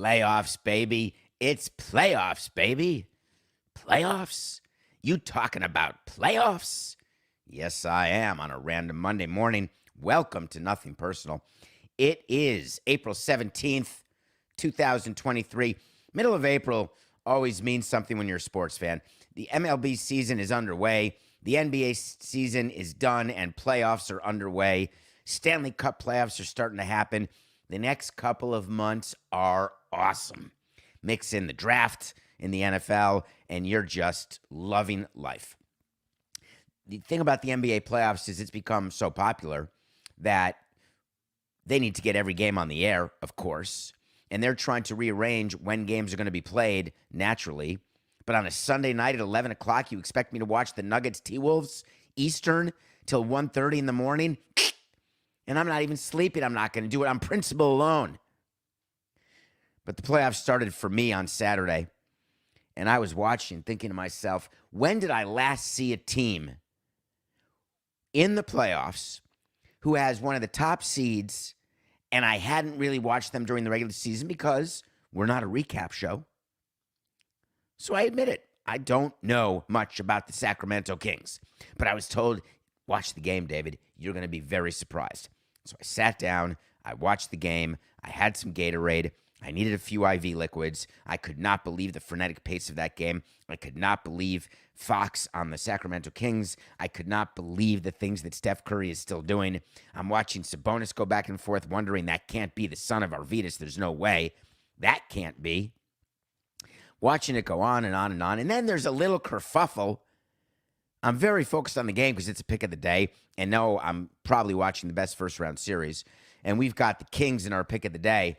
Playoffs, baby. It's playoffs, baby. Playoffs? You talking about playoffs? Yes, I am on a random Monday morning. Welcome to Nothing Personal. It is April 17th, 2023. Middle of April always means something when you're a sports fan. The MLB season is underway. The NBA season is done and playoffs are underway. Stanley Cup playoffs are starting to happen. The next couple of months are awesome. Mix in the draft in the NFL, and you're just loving life. The thing about the NBA playoffs is it's become so popular that they need to get every game on the air, of course, and they're trying to rearrange when games are going to be played naturally. But on a Sunday night at 11 o'clock, you expect me to watch the Nuggets T-Wolves Eastern till 1:30 in the morning? And I'm not even sleeping. I'm not going to do it on principle alone. But the playoffs started for me on Saturday, and I was watching, thinking to myself, when did I last see a team in the playoffs who has one of the top seeds, and I hadn't really watched them during the regular season because we're not a recap show. So I admit it. I don't know much about the Sacramento Kings, but I was told, watch the game, David. You're going to be very surprised. So I sat down. I watched the game. I had some Gatorade. I needed a few IV liquids. I could not believe the frenetic pace of that game. I could not believe Fox on the Sacramento Kings. I could not believe the things that Steph Curry is still doing. I'm watching Sabonis go back and forth, wondering that can't be the son of Arvydas. There's no way. That can't be. Watching it go on and on and on. And then there's a little kerfuffle. I'm very focused on the game because it's a pick of the day. And no, I'm probably watching the best first-round series. And we've got the Kings in our pick of the day.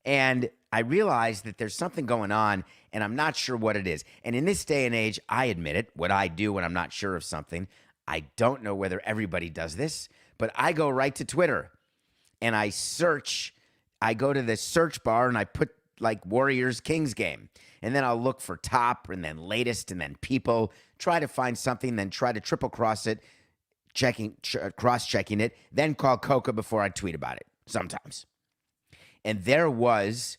And I realized that there's something going on, and I'm not sure what it is. And in this day and age, I admit it, what I do when I'm not sure of something. I don't know whether everybody does this, but I go right to Twitter, and I search. I go to the search bar, and I put, like, Warriors-Kings game. And then I'll look for top, and then latest, and then people. Try to find something, then try to triple-cross it, cross-checking it, then call Coca before I tweet about it, sometimes. And there was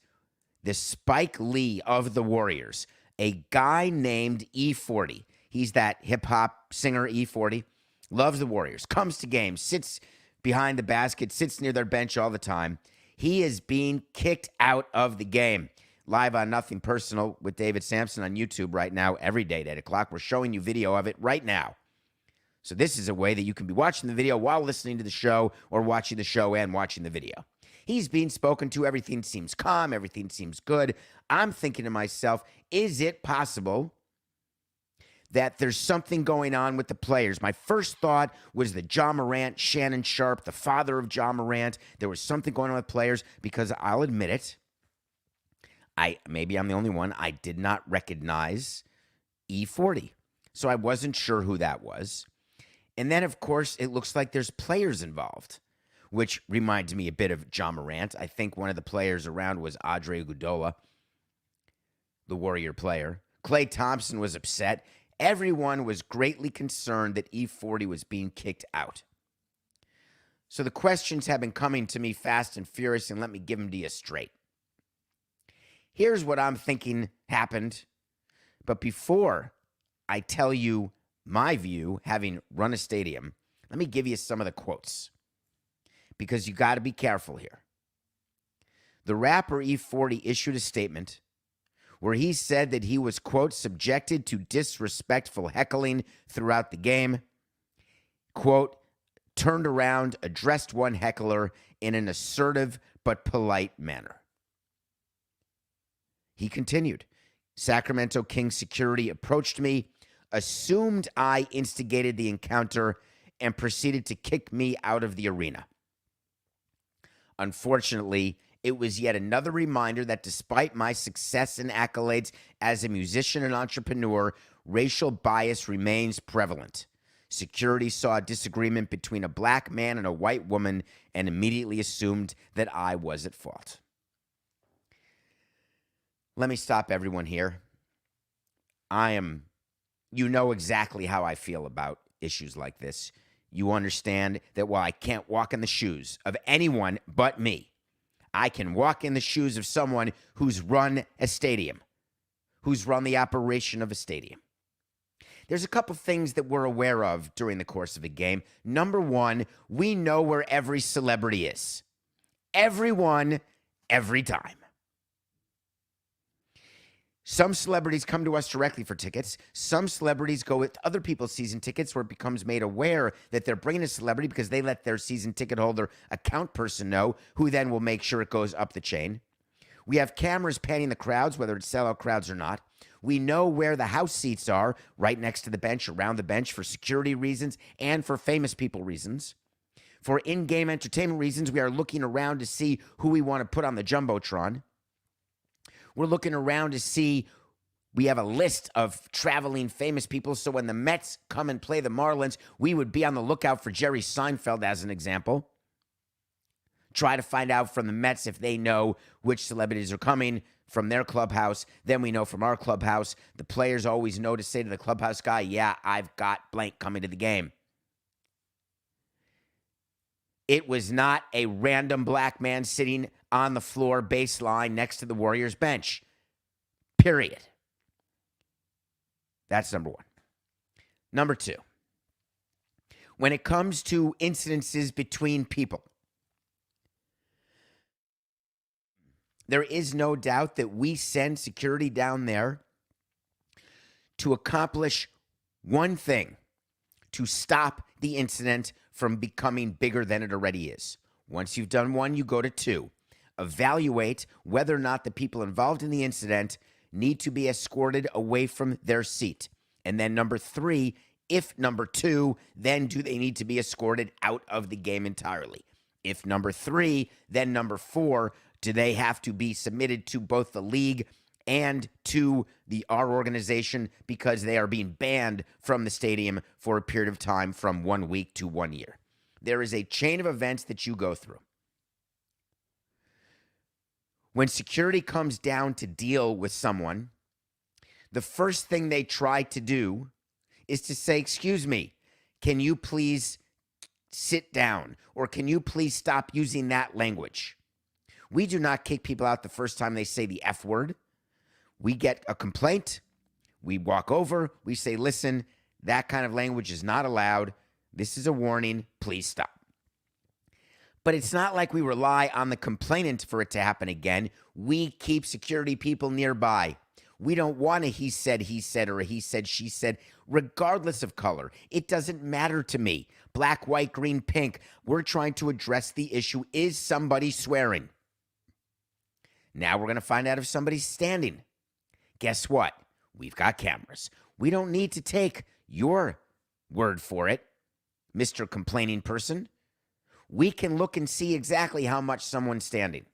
the Spike Lee of the Warriors, a guy named E40. He's that hip-hop singer, E40. Loves the Warriors. Comes to games. Sits behind the basket. Sits near their bench all the time. He is being kicked out of the game. Live on Nothing Personal with David Samson on YouTube right now, every day at 8 o'clock. We're showing you video of it right now. So this is a way that you can be watching the video while listening to the show, or watching the show and watching the video. He's being spoken to. Everything seems calm. Everything seems good. I'm thinking to myself, is it possible that there's something going on with the players? My first thought was the Ja Morant, Shannon Sharp, the father of Ja Morant. There was something going on with players because I'll admit it. Maybe I'm the only one. I did not recognize E40. So I wasn't sure who that was. And then, of course, it looks like there's players involved, which reminds me a bit of Ja Morant. I think one of the players around was Andre Iguodala, the Warrior player. Klay Thompson was upset. Everyone was greatly concerned that E40 was being kicked out. So the questions have been coming to me fast and furious, and let me give them to you straight. Here's what I'm thinking happened. But before I tell you my view, having run a stadium, let me give you some of the quotes, because you got to be careful here. The rapper E40 issued a statement where he said that he was, quote, subjected to disrespectful heckling throughout the game, quote, turned around, addressed one heckler in an assertive but polite manner. He continued, Sacramento Kings security approached me, assumed I instigated the encounter, and proceeded to kick me out of the arena. Unfortunately, it was yet another reminder that despite my success and accolades as a musician and entrepreneur, racial bias remains prevalent. Security saw a disagreement between a black man and a white woman and immediately assumed that I was at fault. Let me stop everyone here. You know exactly how I feel about issues like this. You understand that while I can't walk in the shoes of anyone but me, I can walk in the shoes of someone who's run a stadium, who's run the operation of a stadium. There's a couple things that we're aware of during the course of a game. Number one, we know where every celebrity is. Everyone, every time. Some celebrities come to us directly for tickets. Some celebrities go with other people's season tickets where it becomes made aware that they're bringing a celebrity because they let their season ticket holder account person know, who then will make sure it goes up the chain. We have cameras panning the crowds, whether it's sellout crowds or not. We know where the house seats are, right next to the bench, around the bench, for security reasons and for famous people reasons. For in-game entertainment reasons, we are looking around to see who we want to put on the Jumbotron. We're looking around to see, we have a list of traveling famous people, so when the Mets come and play the Marlins, we would be on the lookout for Jerry Seinfeld, as an example. Try to find out from the Mets if they know which celebrities are coming from their clubhouse. Then we know from our clubhouse. The players always know to say to the clubhouse guy, yeah, I've got blank coming to the game. It was not a random black man sitting on the floor baseline next to the Warriors bench. Period. That's number one. Number two, when it comes to incidences between people, there is no doubt that we send security down there to accomplish one thing: to stop the incident from becoming bigger than it already is. Once you've done one, you go to two. Evaluate whether or not the people involved in the incident need to be escorted away from their seat. And then number three, if number two, then do they need to be escorted out of the game entirely? If number three, then number four, do they have to be submitted to both the league and to our organization because they are being banned from the stadium for a period of time from 1 week to 1 year? There is a chain of events that you go through. When security comes down to deal with someone, the first thing they try to do is to say, excuse me, can you please sit down? Or can you please stop using that language? We do not kick people out the first time they say the F word. We get a complaint. We walk over. We say, listen, that kind of language is not allowed. This is a warning. Please stop. But it's not like we rely on the complainant for it to happen again. We keep security people nearby. We don't want a he said, or a he said, she said, regardless of color. It doesn't matter to me. Black, white, green, pink. We're trying to address the issue. Is somebody swearing? Now we're going to find out if somebody's standing. Guess what? We've got cameras. We don't need to take your word for it, Mr. Complaining person. We can look and see exactly how much someone's standing.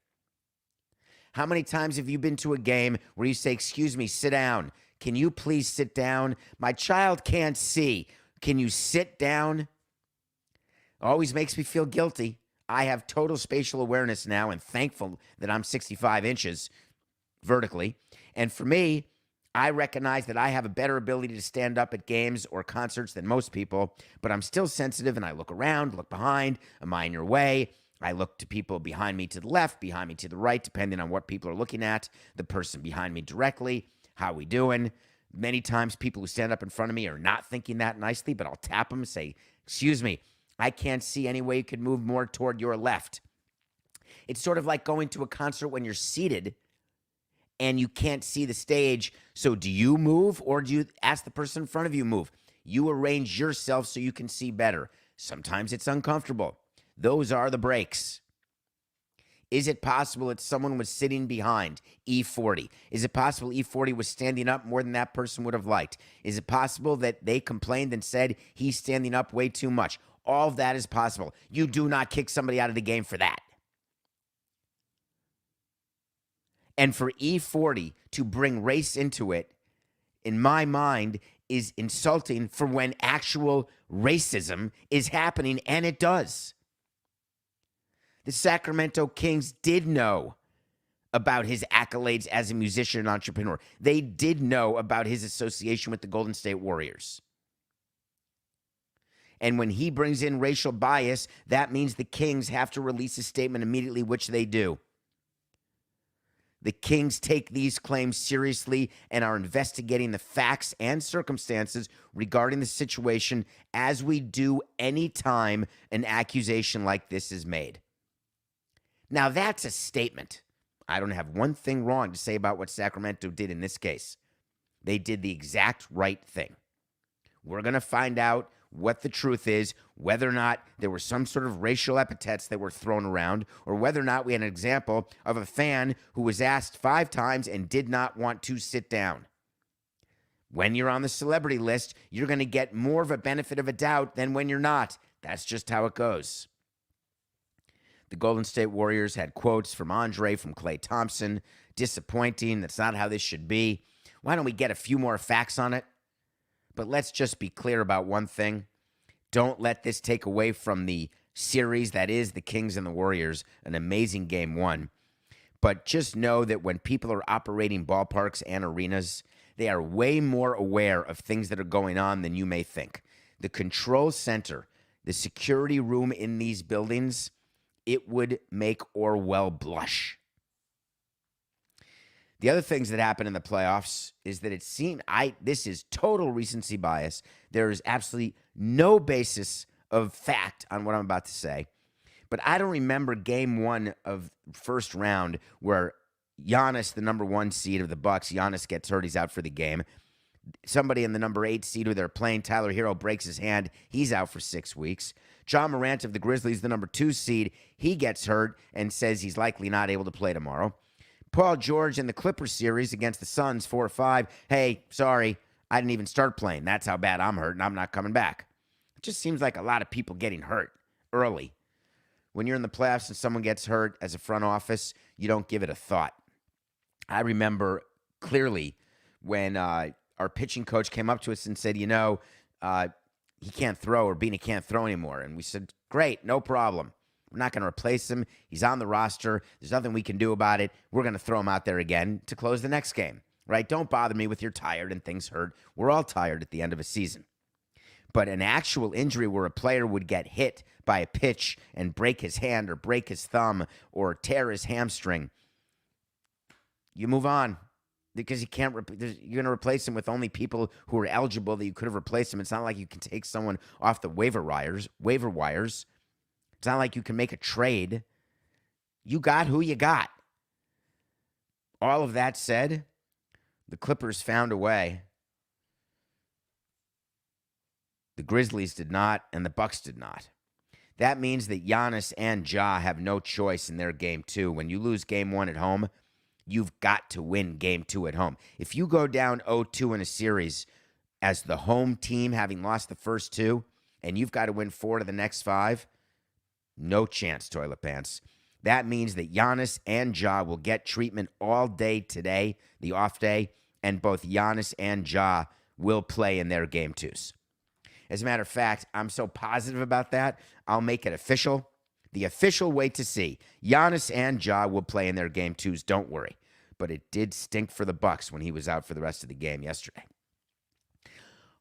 How many times have you been to a game where you say, excuse me, sit down. Can you please sit down? My child can't see. Can you sit down? Always makes me feel guilty. I have total spatial awareness now and thankful that I'm 65 inches vertically. And for me, I recognize that I have a better ability to stand up at games or concerts than most people, but I'm still sensitive and I look around, look behind. Am I in your way? I look to people behind me to the left, behind me to the right, depending on what people are looking at. The person behind me directly, how we doing? Many times people who stand up in front of me are not thinking that nicely, but I'll tap them and say, excuse me, I can't see any way you could move more toward your left. It's sort of like going to a concert when you're seated and you can't see the stage. So do you move or do you ask the person in front of you move? You arrange yourself so you can see better. Sometimes it's uncomfortable. Those are the breaks. Is it possible that someone was sitting behind E40? Is it possible E40 was standing up more than that person would have liked? Is it possible that they complained and said he's standing up way too much? All of that is possible. You do not kick somebody out of the game for that. And for E40 to bring race into it, in my mind, is insulting for when actual racism is happening, and it does. The Sacramento Kings did know about his accolades as a musician and entrepreneur. They did know about his association with the Golden State Warriors. And when he brings in racial bias, that means the Kings have to release a statement immediately, which they do. The Kings take these claims seriously and are investigating the facts and circumstances regarding the situation as we do any time an accusation like this is made. Now, that's a statement. I don't have one thing wrong to say about what Sacramento did in this case. They did the exact right thing. We're going to find out what the truth is, whether or not there were some sort of racial epithets that were thrown around, or whether or not we had an example of a fan who was asked 5 times and did not want to sit down. When you're on the celebrity list, you're going to get more of a benefit of a doubt than when you're not. That's just how it goes. The Golden State Warriors had quotes from Andre, from Klay Thompson. Disappointing. That's not how this should be. Why don't we get a few more facts on it? But let's just be clear about one thing. Don't let this take away from the series that is the Kings and the Warriors, an amazing game 1. But just know that when people are operating ballparks and arenas, they are way more aware of things that are going on than you may think. The control center, the security room in these buildings, it would make Orwell blush. The other things that happened in the playoffs is that it seemed, this is total recency bias. There is absolutely no basis of fact on what I'm about to say. But I don't remember game 1 of first round where Giannis, the number 1 seed of the Bucks, Giannis gets hurt. He's out for the game. Somebody in the number 8 seed who they're playing, Tyler Herro, breaks his hand. He's out for 6 weeks. John Morant of the Grizzlies, the number 2 seed, he gets hurt and says he's likely not able to play tomorrow. Paul George in the Clippers series against the Suns, 4-5. Hey, sorry, I didn't even start playing. That's how bad I'm hurt, and I'm not coming back. It just seems like a lot of people getting hurt early. When you're in the playoffs and someone gets hurt as a front office, you don't give it a thought. I remember clearly when our pitching coach came up to us and said, he can't throw, or Beanie can't throw anymore. And we said, great, no problem. We're not going to replace him. He's on the roster. There's nothing we can do about it. We're going to throw him out there again to close the next game, right? Don't bother me with you're tired and things hurt. We're all tired at the end of a season. But an actual injury where a player would get hit by a pitch and break his hand or break his thumb or tear his hamstring, you move on. Because you can't, you're going to replace him with only people who are eligible that you could have replaced him. It's not like you can take someone off the waiver wires. It's not like you can make a trade. You got who you got. All of that said, the Clippers found a way. The Grizzlies did not, and the Bucks did not. That means that Giannis and Ja have no choice in their game 2. When you lose game 1 at home, you've got to win game 2 at home. If you go down 0-2 in a series as the home team, having lost the first 2, and you've got to win 4 to the next 5, no chance, toilet pants. That means that Giannis and Ja will get treatment all day today, the off day, and both Giannis and Ja will play in their game 2s. As a matter of fact, I'm so positive about that, I'll make it official. The official way to see. Giannis and Ja will play in their game 2s, don't worry. But it did stink for the Bucks when he was out for the rest of the game yesterday.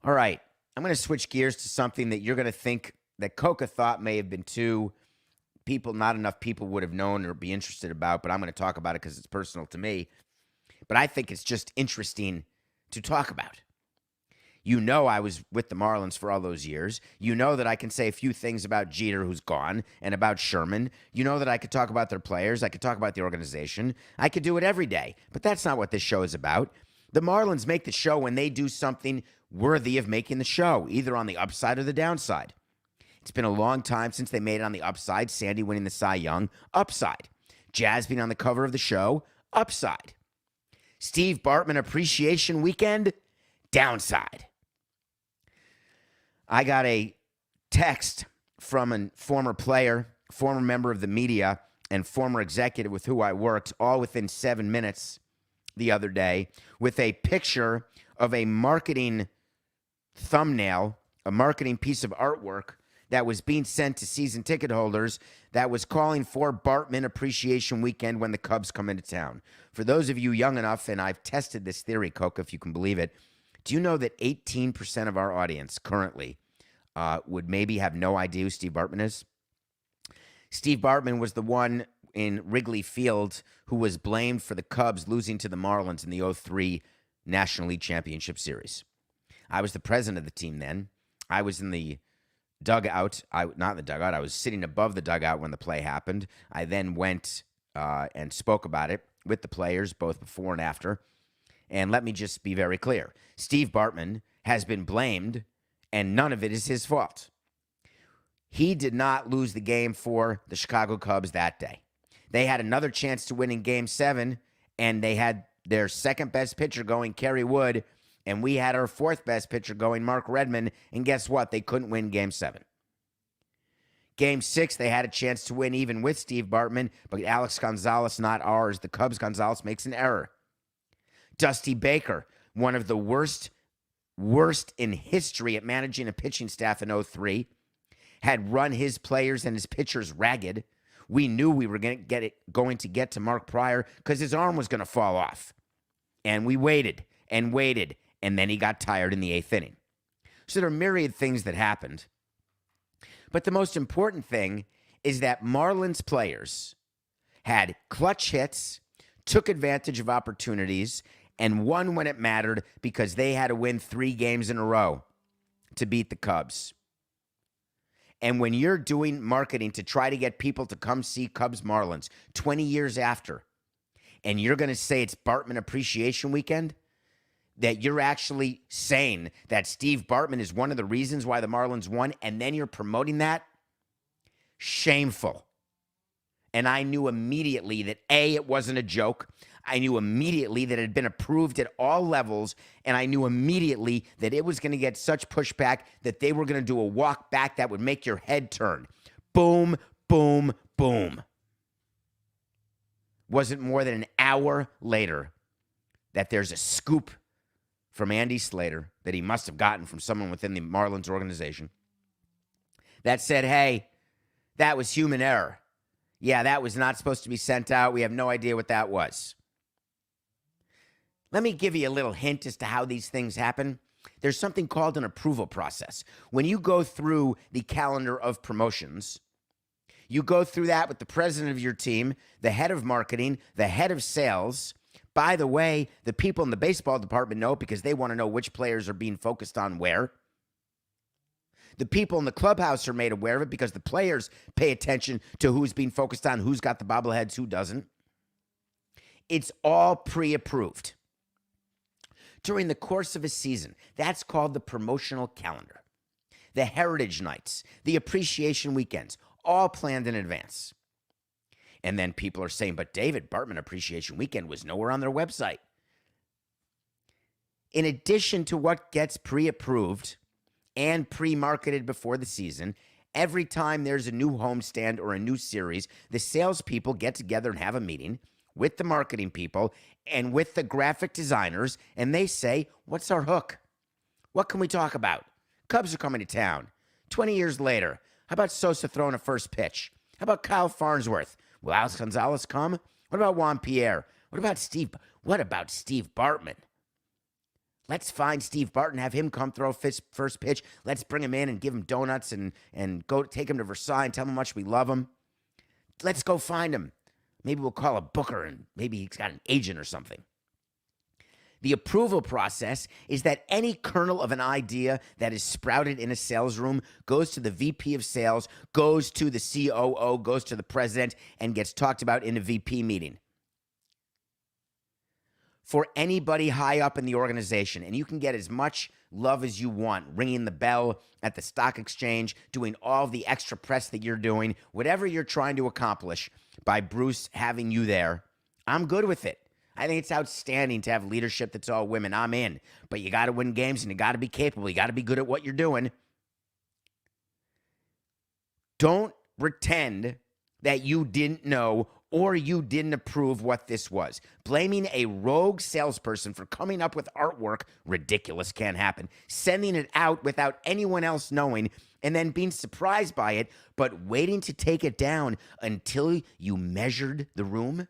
All right, I'm going to switch gears to something that you're going to think that Coca thought may have been not enough people would have known or be interested about, but I'm going to talk about it because it's personal to me. But I think it's just interesting to talk about. You know I was with the Marlins for all those years. You know that I can say a few things about Jeter, who's gone, and about Sherman. You know that I could talk about their players. I could talk about the organization. I could do it every day. But that's not what this show is about. The Marlins make the show when they do something worthy of making the show, either on the upside or the downside. It's been a long time since they made it on the upside. Sandy winning the Cy Young, upside. Jazz being on the cover of the show, upside. Steve Bartman Appreciation Weekend, downside. I got a text from a former player, former member of the media, and former executive with who I worked, all within 7 minutes the other day, with a picture of a marketing thumbnail, a marketing piece of artwork that was being sent to season ticket holders that was calling for Bartman Appreciation Weekend when the Cubs come into town. For those of you young enough, and I've tested this theory, Coca, if you can believe it, do you know that 18% of our audience currently would maybe have no idea who Steve Bartman is? Steve Bartman was the one in Wrigley Field who was blamed for the Cubs losing to the Marlins in the '03 National League Championship Series. I was the president of the team then. I was in the dugout. Not in the dugout. I was sitting above the dugout when the play happened. I then went and spoke about it with the players, both before and after. And let me just be very clear. Steve Bartman has been blamed, and none of it is his fault. He did not lose the game for the Chicago Cubs that day. They had another chance to win in Game 7, and they had their second-best pitcher going, Kerry Wood, and we had our fourth-best pitcher going, Mark Redmond, and guess what? They couldn't win Game 7. Game 6, they had a chance to win even with Steve Bartman, but Alex Gonzalez, not ours, the Cubs, Gonzalez makes an error. Dusty Baker, one of the worst in history at managing a pitching staff in '03, had run his players and his pitchers ragged. We knew we were going to get to Mark Pryor because his arm was going to fall off. And we waited, and then he got tired in the 8th inning. So there are myriad things that happened. But the most important thing is that Marlins players had clutch hits, took advantage of opportunities, and won when it mattered because they had to win 3 games in a row to beat the Cubs. And when you're doing marketing to try to get people to come see Cubs Marlins 20 years after, and you're going to say it's Bartman Appreciation Weekend, that you're actually saying that Steve Bartman is one of the reasons why the Marlins won, and then you're promoting that, shameful. And I knew immediately that, A, it wasn't a joke. I knew immediately that it had been approved at all levels, and I knew immediately that it was going to get such pushback that they were going to do a walk back that would make your head turn. Boom, boom, boom. Wasn't more than an hour later that there's a scoop from Andy Slater that he must have gotten from someone within the Marlins organization that said, hey, that was human error. Yeah, that was not supposed to be sent out. We have no idea what that was. Let me give you a little hint as to how these things happen. There's something called an approval process. When you go through the calendar of promotions, you go through that with the president of your team, the head of marketing, the head of sales. By the way, the people in the baseball department know because they want to know which players are being focused on where. The people in the clubhouse are made aware of it because the players pay attention to who's being focused on, who's got the bobbleheads, who doesn't. It's all pre-approved. During the course of a season, that's called the promotional calendar. The Heritage Nights, the Appreciation Weekends, all planned in advance. And then people are saying, but David, Bartman Appreciation Weekend was nowhere on their website. In addition to what gets pre-approved and pre-marketed before the season, every time there's a new homestand or a new series, the salespeople get together and have a meeting with the marketing people and with the graphic designers, and they say, what's our hook? What can we talk about? Cubs are coming to town. 20 years later, how about Sosa throwing a first pitch? How about Kyle Farnsworth? Will Alex Gonzalez come? What about Juan Pierre? What about Steve Bartman? Let's find Steve Bartman, have him come throw first pitch. Let's bring him in and give him donuts and go take him to Versailles and tell him how much we love him. Let's go find him. Maybe we'll call a booker and maybe he's got an agent or something. The approval process is that any kernel of an idea that is sprouted in a sales room goes to the VP of sales, goes to the COO, goes to the president, and gets talked about in a VP meeting. For anybody high up in the organization, and you can get as much love as you want, ringing the bell at the stock exchange, doing all the extra press that you're doing, whatever you're trying to accomplish by Bruce having you there, I'm good with it. I think it's outstanding to have leadership that's all women. I'm in. But you got to win games and you got to be capable. You got to be good at what you're doing. Don't pretend that you didn't know or you didn't approve what this was. Blaming a rogue salesperson for coming up with artwork, ridiculous, can't happen. Sending it out without anyone else knowing and then being surprised by it, but waiting to take it down until you measured the room,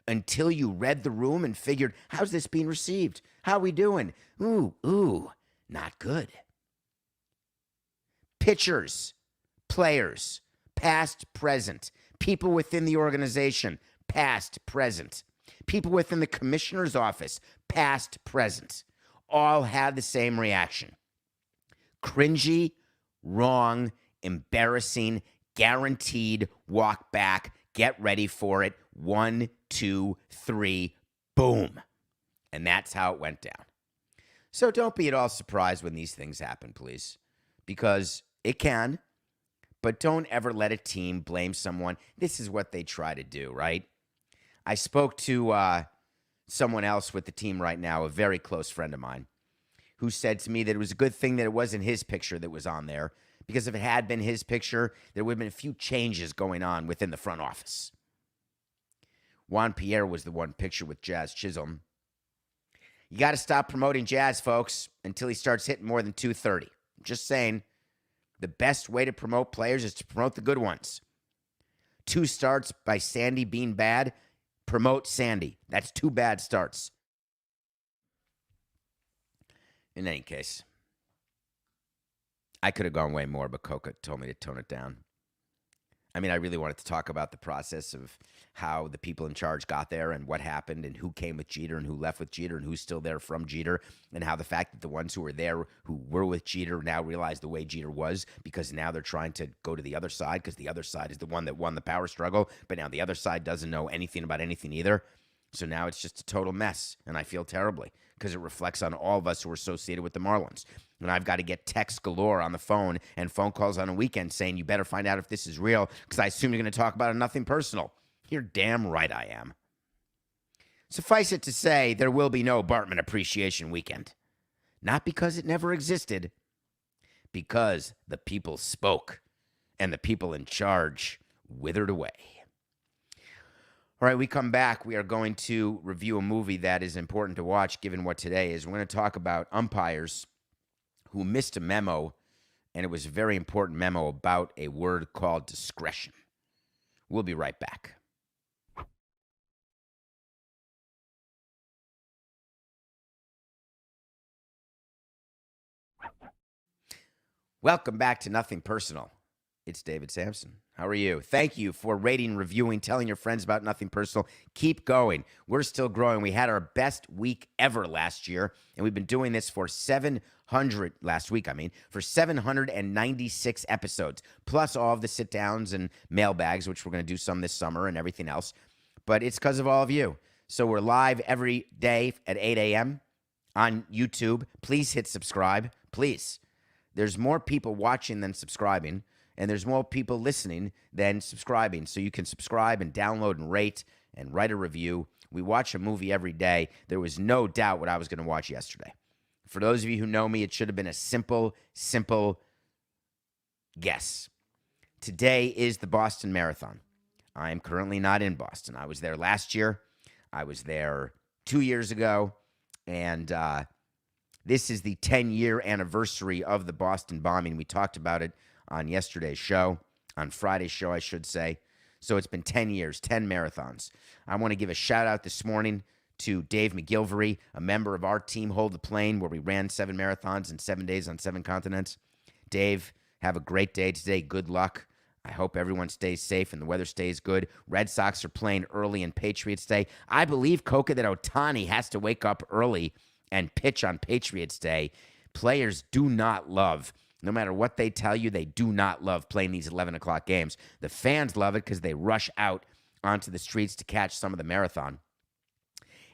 until you read the room and figured, how's this being received? How are we doing? Ooh, not good. Pitchers, players, past, present, People within the organization, past, present. People within the commissioner's office, past, present, all had the same reaction. Cringy, wrong, embarrassing, guaranteed, walk back, get ready for it. 1, 2, 3, boom. And that's how it went down. So don't be at all surprised when these things happen, please, because it can, but don't ever let a team blame someone. This is what they try to do, right? I spoke to someone else with the team right now, a very close friend of mine, who said to me that it was a good thing that it wasn't his picture that was on there, because if it had been his picture, there would have been a few changes going on within the front office. Juan Pierre was the one picture with Jazz Chisholm. You got to stop promoting Jazz, folks, until he starts hitting more than 230. I'm just saying, the best way to promote players is to promote the good ones. 2 starts by Sandy being bad, promote Sandy. That's 2 bad starts. In any case, I could have gone way more, but Coca told me to tone it down. I mean, I really wanted to talk about the process of how the people in charge got there and what happened and who came with Jeter and who left with Jeter and who's still there from Jeter, and how the fact that the ones who were there who were with Jeter now realize the way Jeter was, because now they're trying to go to the other side, because the other side is the one that won the power struggle, but now the other side doesn't know anything about anything either. So now it's just a total mess, and I feel terribly because it reflects on all of us who are associated with the Marlins. And I've got to get texts galore on the phone and phone calls on a weekend saying, you better find out if this is real, because I assume you're going to talk about it, nothing personal. You're damn right I am. Suffice it to say, there will be no Bartman Appreciation Weekend. Not because it never existed, because the people spoke and the people in charge withered away. All right, we come back. We are going to review a movie that is important to watch given what today is. We're going to talk about umpires who missed a memo, and it was a very important memo about a word called discretion. We'll be right back. Welcome back to Nothing Personal. It's David Samson. How are you? Thank you for rating, reviewing, telling your friends about Nothing Personal. Keep going. We're still growing. We had our best week ever last year, and we've been doing this for 796 episodes, plus all of the sit-downs and mailbags, which we're going to do some this summer and everything else. But it's because of all of you. So we're live every day at 8 a.m. on YouTube. Please hit subscribe. Please. There's more people watching than subscribing, and there's more people listening than subscribing. So you can subscribe and download and rate and write a review. We watch a movie every day. There was no doubt what I was going to watch yesterday. For those of you who know me, it should have been a simple guess. Today is the Boston Marathon. I am currently not in Boston. I was there last year. I was there 2 years ago. And this is the 10-year anniversary of the Boston bombing. We talked about it on yesterday's show, on Friday's show, I should say. So it's been 10 years, 10 marathons. I want to give a shout-out this morning to Dave McGilvery, a member of our team, Hold the Plane, where we ran 7 marathons in 7 days on 7 continents. Dave, have a great day today. Good luck. I hope everyone stays safe and the weather stays good. Red Sox are playing early in Patriots Day. I believe, Coca, that Ohtani has to wake up early and pitch on Patriots Day. Players do not love, no matter what they tell you, they do not love playing these 11 o'clock games. The fans love it because they rush out onto the streets to catch some of the marathon.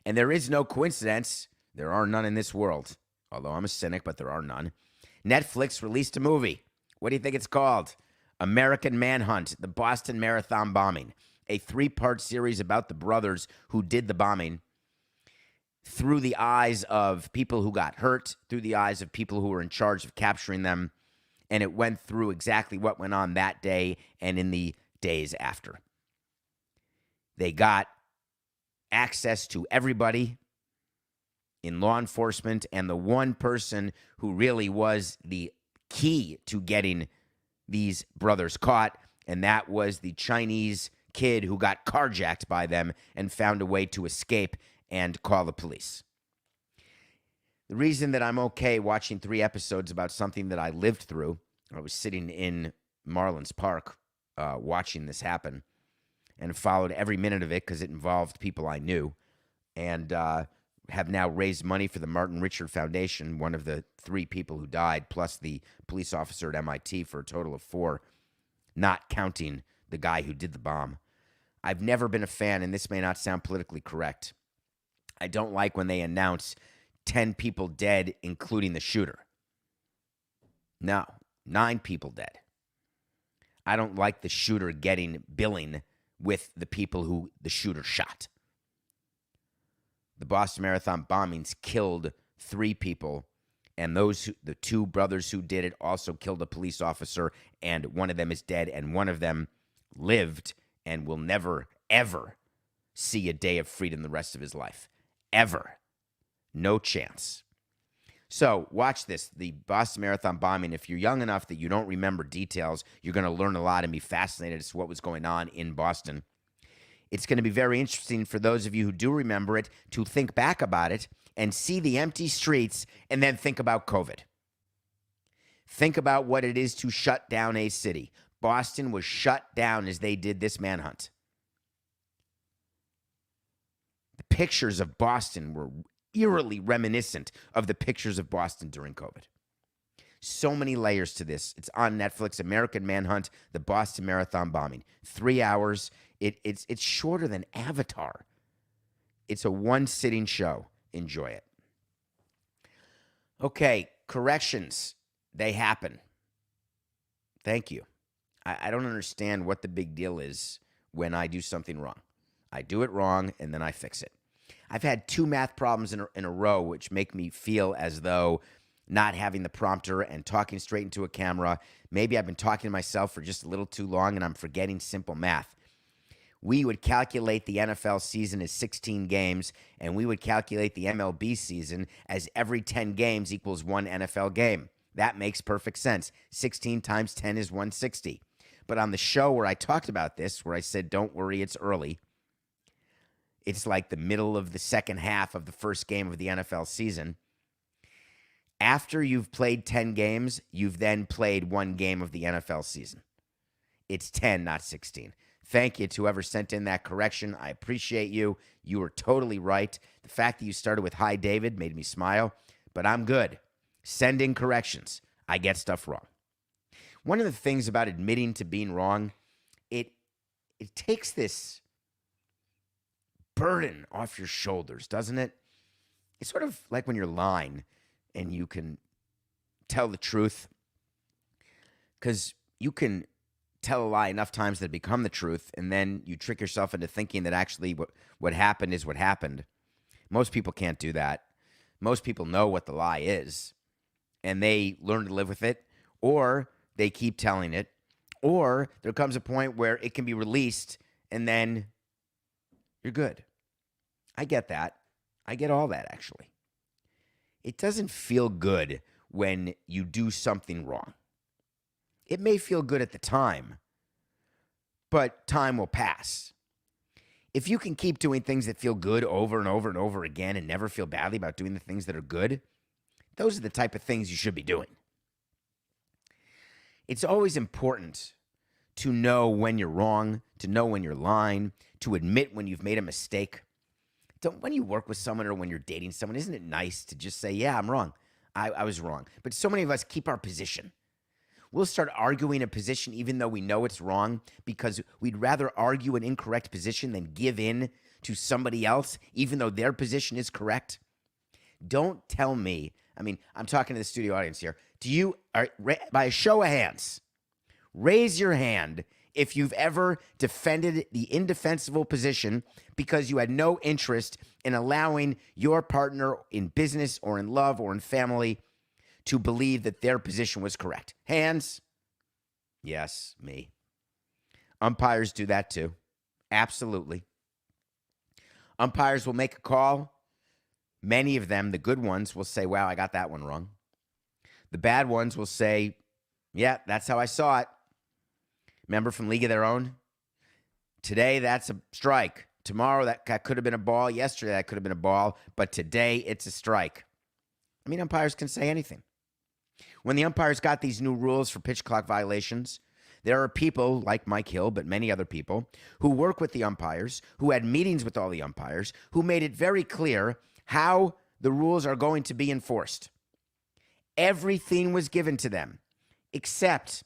And there is no coincidence. There are none in this world. Although I'm a cynic, but there are none. Netflix released a movie. What do you think it's called? American Manhunt, the Boston Marathon bombing. A 3-part series about the brothers who did the bombing through the eyes of people who got hurt, through the eyes of people who were in charge of capturing them. And it went through exactly what went on that day and in the days after. They got access to everybody in law enforcement, and the one person who really was the key to getting these brothers caught, and that was the Chinese kid who got carjacked by them and found a way to escape and call the police. The reason that I'm okay watching 3 episodes about something that I lived through, I was sitting in Marlins Park watching this happen, and followed every minute of it because it involved people I knew, and have now raised money for the Martin Richard Foundation, one of the 3 people who died, plus the police officer at MIT, for a total of 4, not counting the guy who did the bomb. I've never been a fan, and this may not sound politically correct. I don't like when they announce 10 people dead, including the shooter. No, 9 people dead. I don't like the shooter getting billing with the people who the shooter shot. The Boston Marathon bombings killed 3 people, and the 2 brothers who did it also killed a police officer, and one of them is dead, and one of them lived and will never, ever see a day of freedom the rest of his life. Ever. No chance. So watch this, the Boston Marathon bombing. If you're young enough that you don't remember details, you're going to learn a lot and be fascinated as to what was going on in Boston. It's going to be very interesting for those of you who do remember it to think back about it and see the empty streets and then think about COVID. Think about what it is to shut down a city. Boston was shut down as they did this manhunt. The pictures of Boston were eerily reminiscent of the pictures of Boston during COVID. So many layers to this. It's on Netflix, American Manhunt, the Boston Marathon bombing. 3 hours. It's shorter than Avatar. It's a one-sitting show. Enjoy it. Okay, corrections. They happen. Thank you. I don't understand what the big deal is when I do something wrong. I do it wrong, and then I fix it. I've had 2 math problems in a row, which make me feel as though not having the prompter and talking straight into a camera, maybe I've been talking to myself for just a little too long, and I'm forgetting simple math. We would calculate the NFL season as 16 games, and we would calculate the MLB season as every 10 games equals 1 NFL game. That makes perfect sense. 16 times 10 is 160. But on the show where I talked about this, where I said, don't worry, it's early, it's like the middle of the second half of the first game of the NFL season. After you've played 10 games, you've then played 1 game of the NFL season. It's 10, not 16. Thank you to whoever sent in that correction. I appreciate you. You were totally right. The fact that you started with "Hi, David" made me smile, but I'm good. Send in corrections. I get stuff wrong. One of the things about admitting to being wrong, it takes this burden off your shoulders, doesn't it? It's sort of like when you're lying and you can tell the truth, because you can tell a lie enough times that it become the truth, and then you trick yourself into thinking that actually what happened is what happened. Most people can't do that. Most people know what the lie is, and they learn to live with it, or they keep telling it, or there comes a point where it can be released, and then you're good. I get that. I get all that, actually. It doesn't feel good when you do something wrong. It may feel good at the time, but time will pass. If you can keep doing things that feel good over and over and over again and never feel badly about doing the things that are good, those are the type of things you should be doing. It's always important to know when you're wrong, to know when you're lying, to admit when you've made a mistake. When you work with someone or when you're dating someone, isn't it nice to just say, yeah, I'm wrong. I was wrong. But so many of us keep our position. We'll start arguing a position even though we know it's wrong because we'd rather argue an incorrect position than give in to somebody else even though their position is correct. Don't tell me. I mean, I'm talking to the studio audience here. By a show of hands, raise your hand if you've ever defended the indefensible position because you had no interest in allowing your partner in business or in love or in family to believe that their position was correct. Hands? Yes, me. Umpires do that too. Absolutely. Umpires will make a call. Many of them, the good ones, will say, wow, I got that one wrong. The bad ones will say, yeah, that's how I saw it. Remember from League of Their Own? Today, that's a strike. Tomorrow, that could have been a ball. Yesterday, that could have been a ball. But today, it's a strike. I mean, umpires can say anything. When the umpires got these new rules for pitch clock violations, There are people like Mike Hill, but many other people, who work with the umpires, who had meetings with all the umpires, who made it very clear how the rules are going to be enforced. Everything was given to them, except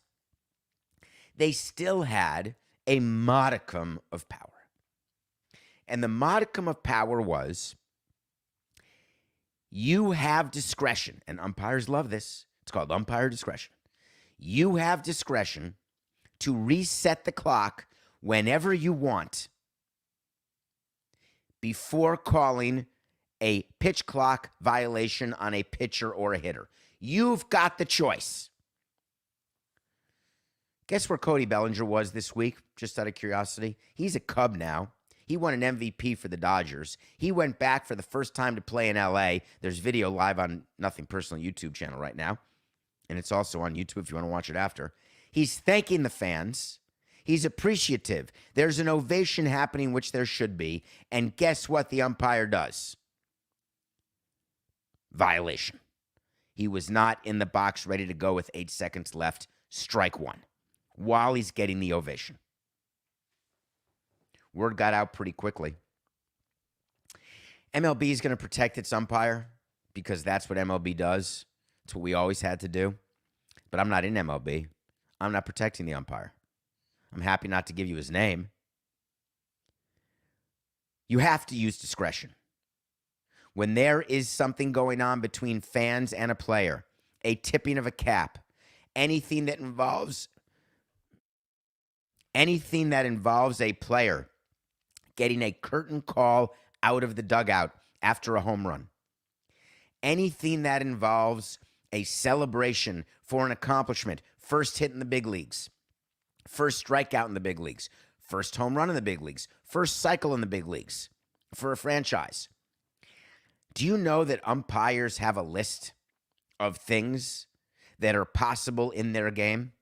they still had a modicum of power. And the modicum of power was, you have discretion, and umpires love this. It's called umpire discretion. You have discretion to reset the clock whenever you want before calling a pitch clock violation on a pitcher or a hitter. You've got the choice. Guess where Cody Bellinger was this week, just out of curiosity? He's a Cub now. He won an MVP for the Dodgers. He went back for the first time to play in L.A. There's video live on Nothing Personal YouTube channel right now. And it's also on YouTube if you want to watch it after. He's thanking the fans. He's appreciative. There's an ovation happening, which there should be. And guess what the umpire does? Violation. He was not in the box ready to go with 8 seconds left. Strike one. While he's getting the ovation. Word got out pretty quickly. MLB is going to protect its umpire because that's what MLB does. It's what we always had to do. But I'm not in MLB. I'm not protecting the umpire. I'm happy not to give you his name. You have to use discretion. When there is something going on between fans and a player, a tipping of a cap, anything that involves a player getting a curtain call out of the dugout after a home run, anything that involves a celebration for an accomplishment, first hit in the big leagues, first strikeout in the big leagues, first home run in the big leagues, first cycle in the big leagues for a franchise. Do you know that umpires have a list of things that are possible in their game?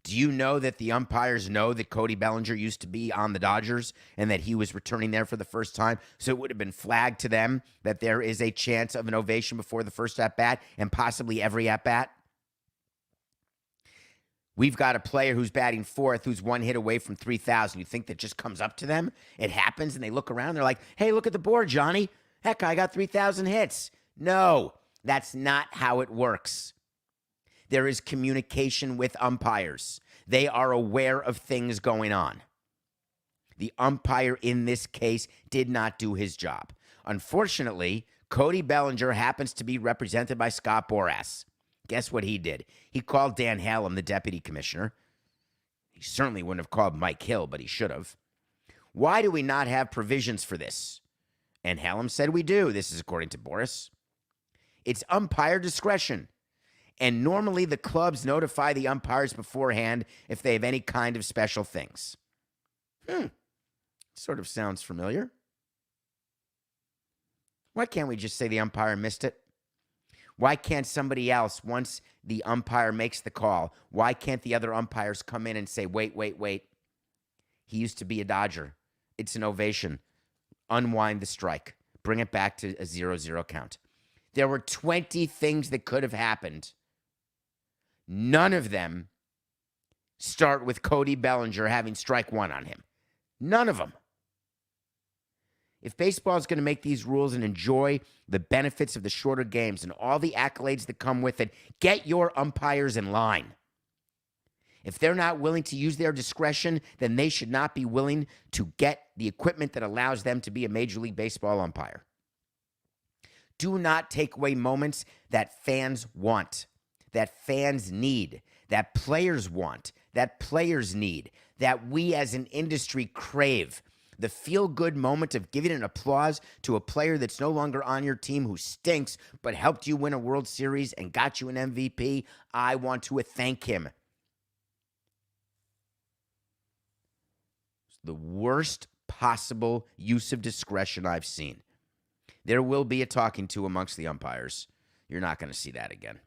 Do you know that the umpires know that Cody Bellinger used to be on the Dodgers and that he was returning there for the first time? So it would have been flagged to them that there is a chance of an ovation before the first at-bat and possibly every at-bat? We've got a player who's batting fourth who's one hit away from 3,000. You think that just comes up to them? It happens and they look around. They're like, hey, look at the board, Johnny. Heck, I got 3,000 hits. No, that's not how it works. There is communication with umpires. They are aware of things going on. The umpire in this case did not do his job. Unfortunately, Cody Bellinger happens to be represented by Scott Boras. Guess what he did? He called Dan Hallam, the deputy commissioner. He certainly wouldn't have called Mike Hill, but he should have. Why do we not have provisions for this? And Hallam said we do. This is according to Boras. It's umpire discretion. And normally the clubs notify the umpires beforehand if they have any kind of special things. Sort of sounds familiar. Why can't we just say the umpire missed it? Why can't somebody else, once the umpire makes the call, why can't the other umpires come in and say, wait. He used to be a Dodger. It's an ovation. Unwind the strike. Bring it back to a 0-0 count. There were 20 things that could have happened. None of them start with Cody Bellinger having strike one on him. None of them. If baseball is going to make these rules and enjoy the benefits of the shorter games and all the accolades that come with it, get your umpires in line. If they're not willing to use their discretion, then they should not be willing to get the equipment that allows them to be a Major League Baseball umpire. Do not take away moments that fans want, that fans need, that players want, that players need, that we as an industry crave. The feel-good moment of giving an applause to a player that's no longer on your team who stinks but helped you win a World Series and got you an MVP. I want to thank him. It's the worst possible use of discretion I've seen. There will be a talking to amongst the umpires. You're not going to see that again.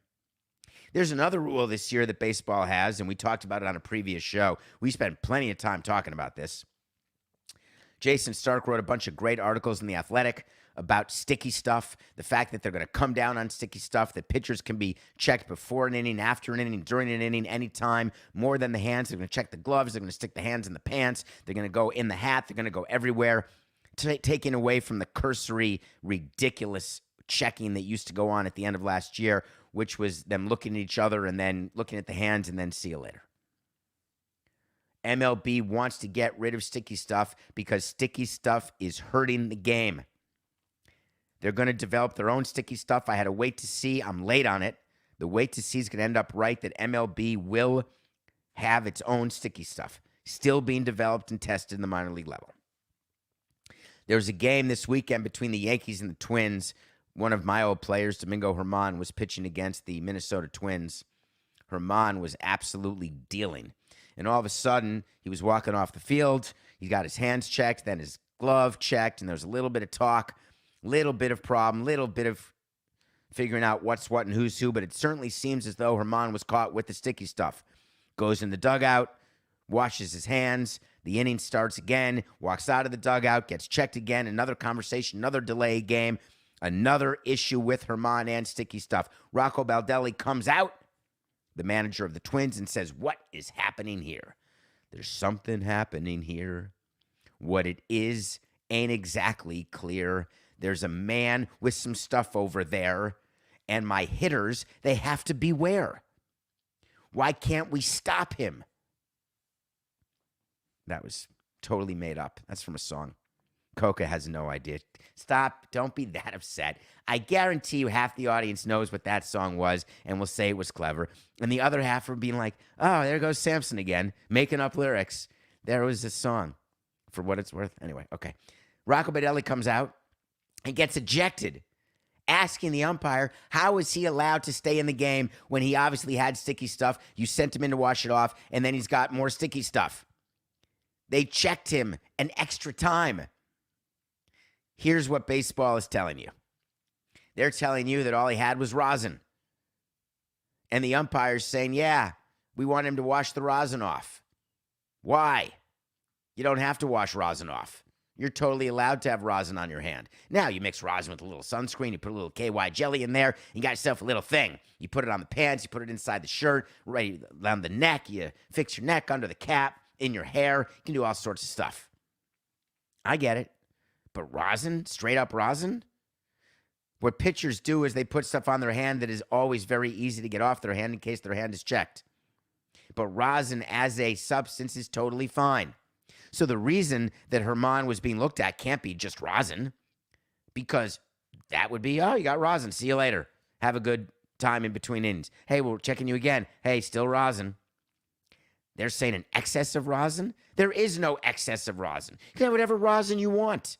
There's another rule this year that baseball has, and we talked about it on a previous show. We spent plenty of time talking about this. Jason Stark wrote a bunch of great articles in The Athletic about sticky stuff, the fact that they're going to come down on sticky stuff, that pitchers can be checked before an inning, after an inning, during an inning, anytime, more than the hands. They're going to check the gloves. They're going to stick the hands in the pants. They're going to go in the hat. They're going to go everywhere, taking away from the cursory, ridiculous checking that used to go on at the end of last year, which was them looking at each other and then looking at the hands and then see you later. MLB wants to get rid of sticky stuff because sticky stuff is hurting the game. They're going to develop their own sticky stuff. I had to wait to see. I'm late on it. The wait to see is going to end up right that MLB will have its own sticky stuff, still being developed and tested in the minor league level. There was a game this weekend between the Yankees and the Twins. One of my old players, Domingo Germán, was pitching against the Minnesota Twins. Germán was absolutely dealing. And all of a sudden, he was walking off the field. He got his hands checked, then his glove checked, and there was a little bit of talk, little bit of problem, little bit of figuring out what's what and who's who, but it certainly seems as though Germán was caught with the sticky stuff. Goes in the dugout, washes his hands, the inning starts again, walks out of the dugout, gets checked again, another conversation, another delay game, another issue with Germán and sticky stuff. Rocco Baldelli comes out, the manager of the Twins, and says, "What is happening here? There's something happening here. What it is ain't exactly clear. There's a man with some stuff over there, and my hitters, they have to beware. Why can't we stop him?" That was totally made up. That's from a song. Coca has no idea. Stop. Don't be that upset. I guarantee you half the audience knows what that song was and will say it was clever. And the other half are being like, oh, there goes Samson again, making up lyrics. There was a song, for what it's worth. Anyway, okay. Rocco Baldelli comes out and gets ejected, asking the umpire, how is he allowed to stay in the game when he obviously had sticky stuff? You sent him in to wash it off, and then he's got more sticky stuff. They checked him an extra time. Here's what baseball is telling you. They're telling you that all he had was rosin. And the umpire's saying, yeah, we want him to wash the rosin off. Why? You don't have to wash rosin off. You're totally allowed to have rosin on your hand. Now, you mix rosin with a little sunscreen, you put a little KY jelly in there, you got yourself a little thing. You put it on the pants, you put it inside the shirt, right around the neck, you fix your neck under the cap, in your hair. You can do all sorts of stuff. I get it. But rosin, straight up rosin? What pitchers do is they put stuff on their hand that is always very easy to get off their hand in case their hand is checked. But rosin as a substance is totally fine. So the reason that Germán was being looked at can't be just rosin, because that would be, oh, you got rosin. See you later. Have a good time in between innings. Hey, we're checking you again. Hey, still rosin. They're saying an excess of rosin? There is no excess of rosin. You can have whatever rosin you want.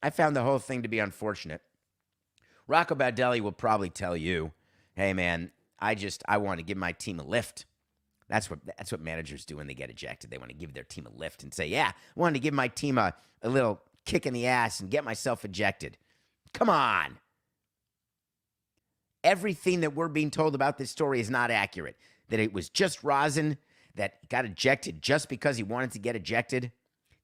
I found the whole thing to be unfortunate. Rocco Baldelli will probably tell you, hey, man, I want to give my team a lift. That's what managers do when they get ejected. They want to give their team a lift and say, yeah, I wanted to give my team a little kick in the ass and get myself ejected. Come on. Everything that we're being told about this story is not accurate. That it was just rosin that got ejected just because he wanted to get ejected.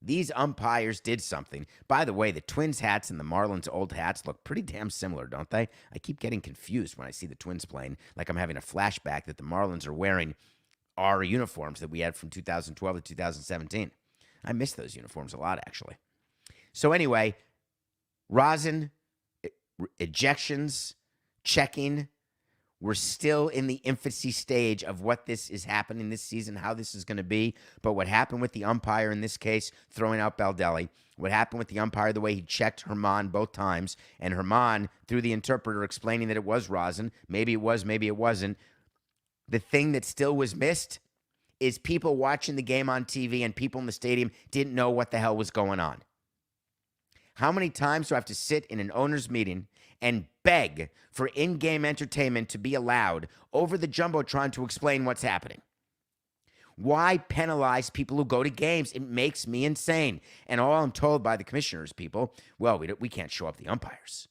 These umpires did something. By the way, the Twins hats and the Marlins old hats look pretty damn similar, don't they? I keep getting confused when I see the Twins playing, like I'm having a flashback that the Marlins are wearing our uniforms that we had from 2012 to 2017. I miss those uniforms a lot, actually. So anyway, rosin, ejections, checking, we're still in the infancy stage of what this is happening this season, how this is going to be. But what happened with the umpire in this case, throwing out Baldelli, what happened with the umpire, the way he checked Germán both times, and Germán, through the interpreter, explaining that it was rosin. Maybe it was, maybe it wasn't. The thing that still was missed is people watching the game on TV and people in the stadium didn't know what the hell was going on. How many times do I have to sit in an owner's meeting and beg for in-game entertainment to be allowed over the Jumbotron to explain what's happening? Why penalize people who go to games? It makes me insane. And all I'm told by the commissioners, people, well, we can't show up the umpires.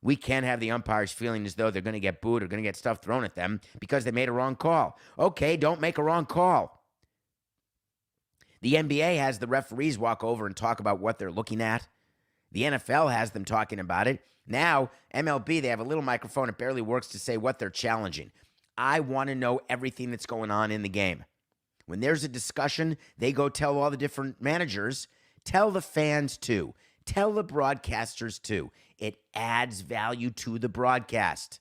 We can't have the umpires feeling as though they're going to get booed or going to get stuff thrown at them because they made a wrong call. Okay, don't make a wrong call. The NBA has the referees walk over and talk about what they're looking at. The NFL has them talking about it. Now, MLB, they have a little microphone. It barely works to say what they're challenging. I want to know everything that's going on in the game. When there's a discussion, they go tell all the different managers. Tell the fans too. Tell the broadcasters too. It adds value to the broadcast.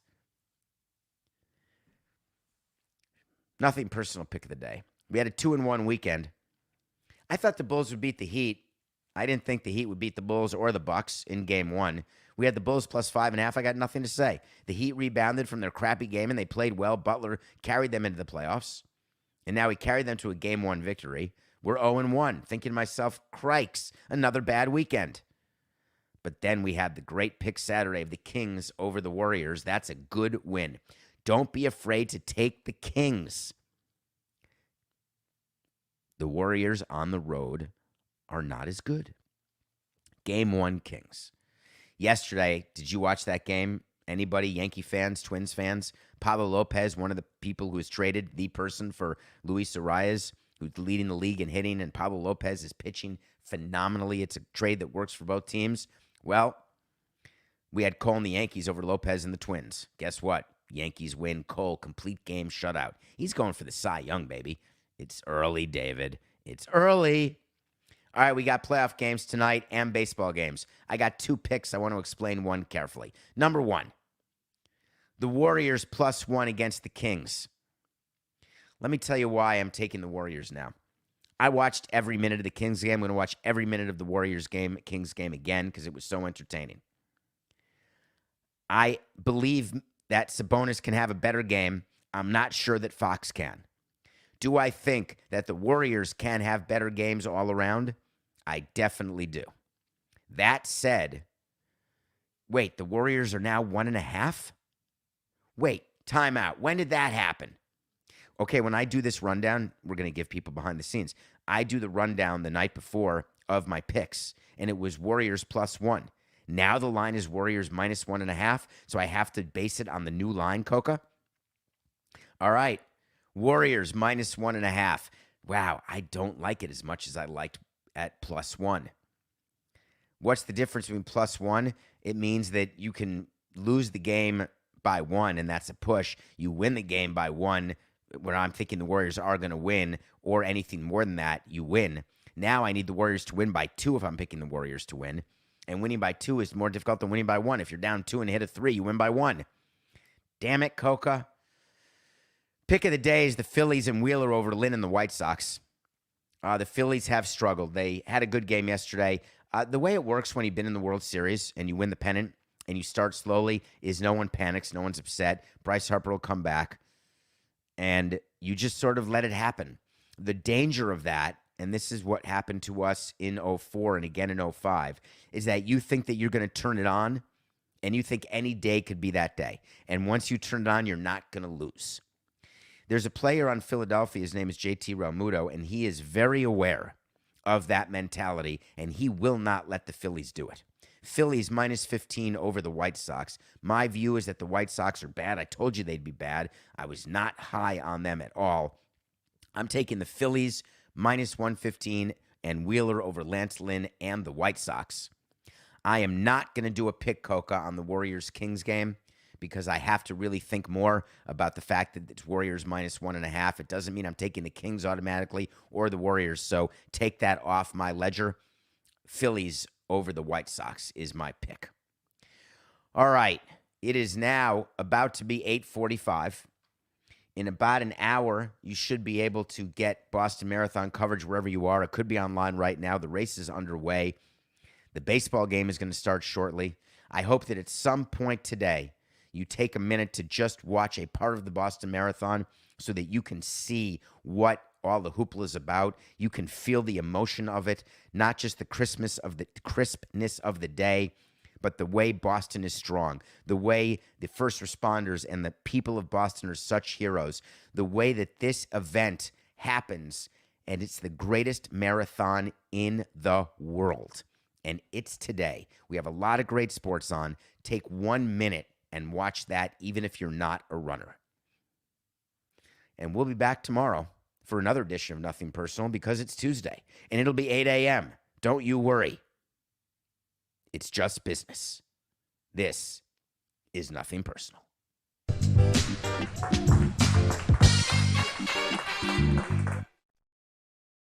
Nothing personal pick of the day. We had a 2-1 weekend. I thought the Bulls would beat the Heat. I didn't think the Heat would beat the Bulls or the Bucks in game one. We had the Bulls plus 5.5. I got nothing to say. The Heat rebounded from their crappy game, and they played well. Butler carried them into the playoffs, and now he carried them to a game one victory. We're 0-1, thinking to myself, crikes, another bad weekend. But then we had the great pick Saturday of the Kings over the Warriors. That's a good win. Don't be afraid to take the Kings. The Warriors on the road are not as good. Game one, Kings. Yesterday, did you watch that game? Anybody, Yankee fans, Twins fans? Pablo Lopez, one of the people who was traded, the person for Luis Arias, who's leading the league in hitting, and Pablo Lopez is pitching phenomenally. It's a trade that works for both teams. Well, we had Cole and the Yankees over Lopez and the Twins. Guess what? Yankees win. Cole, complete game shutout. He's going for the Cy Young, baby. It's early, David. It's early. All right, we got playoff games tonight and baseball games. I got two picks. I want to explain one carefully. Number one, the Warriors +1 against the Kings. Let me tell you why I'm taking the Warriors now. I watched every minute of the Kings game. I'm going to watch every minute of the Warriors game, Kings game again because it was so entertaining. I believe that Sabonis can have a better game. I'm not sure that Fox can. Do I think that the Warriors can have better games all around? I definitely do. That said, wait, the Warriors are now 1.5? Wait, timeout. When did that happen? Okay, when I do this rundown, we're going to give people behind the scenes. I do the rundown the night before of my picks, and it was Warriors +1. Now the line is Warriors -1.5, so I have to base it on the new line, Coca. All right, Warriors -1.5. Wow, I don't like it as much as I liked at +1. What's the difference between +1? It means that you can lose the game by 1, and that's a push. You win the game by 1, where I'm thinking the Warriors are going to win, or anything more than that, you win. Now I need the Warriors to win by 2 if I'm picking the Warriors to win. And winning by 2 is more difficult than winning by 1. If you're down 2 and hit a 3, you win by 1. Damn it, Coca. Pick of the day is the Phillies and Wheeler over Lynn and the White Sox. The Phillies have struggled. They had a good game yesterday. The way it works when you've been in the World Series and you win the pennant and you start slowly is no one panics, no one's upset. Bryce Harper will come back, and you just sort of let it happen. The danger of that, and this is what happened to us in 04 and again in 05, is that you think that you're going to turn it on, and you think any day could be that day. And once you turn it on, you're not going to lose. There's a player on Philadelphia, his name is JT Realmuto, and he is very aware of that mentality, and he will not let the Phillies do it. Phillies -15 over the White Sox. My view is that the White Sox are bad. I told you they'd be bad. I was not high on them at all. I'm taking the Phillies -115 and Wheeler over Lance Lynn and the White Sox. I am not going to do a pick, Coca, on the Warriors-Kings game because I have to really think more about the fact that it's Warriors -1.5. It doesn't mean I'm taking the Kings automatically or the Warriors, so take that off my ledger. Phillies over the White Sox is my pick. All right, it is now about to be 8:45. In about an hour, you should be able to get Boston Marathon coverage wherever you are. It could be online right now. The race is underway. The baseball game is going to start shortly. I hope that at some point today, you take a minute to just watch a part of the Boston Marathon so that you can see what all the hoopla is about. You can feel the emotion of it, not just the crispness of the day, but the way Boston is strong, the way the first responders and the people of Boston are such heroes, the way that this event happens, and it's the greatest marathon in the world. And it's today. We have a lot of great sports on. Take 1 minute and watch that, even if you're not a runner. And we'll be back tomorrow for another edition of Nothing Personal because it's Tuesday, and it'll be 8 a.m. Don't you worry. It's just business. This is nothing personal.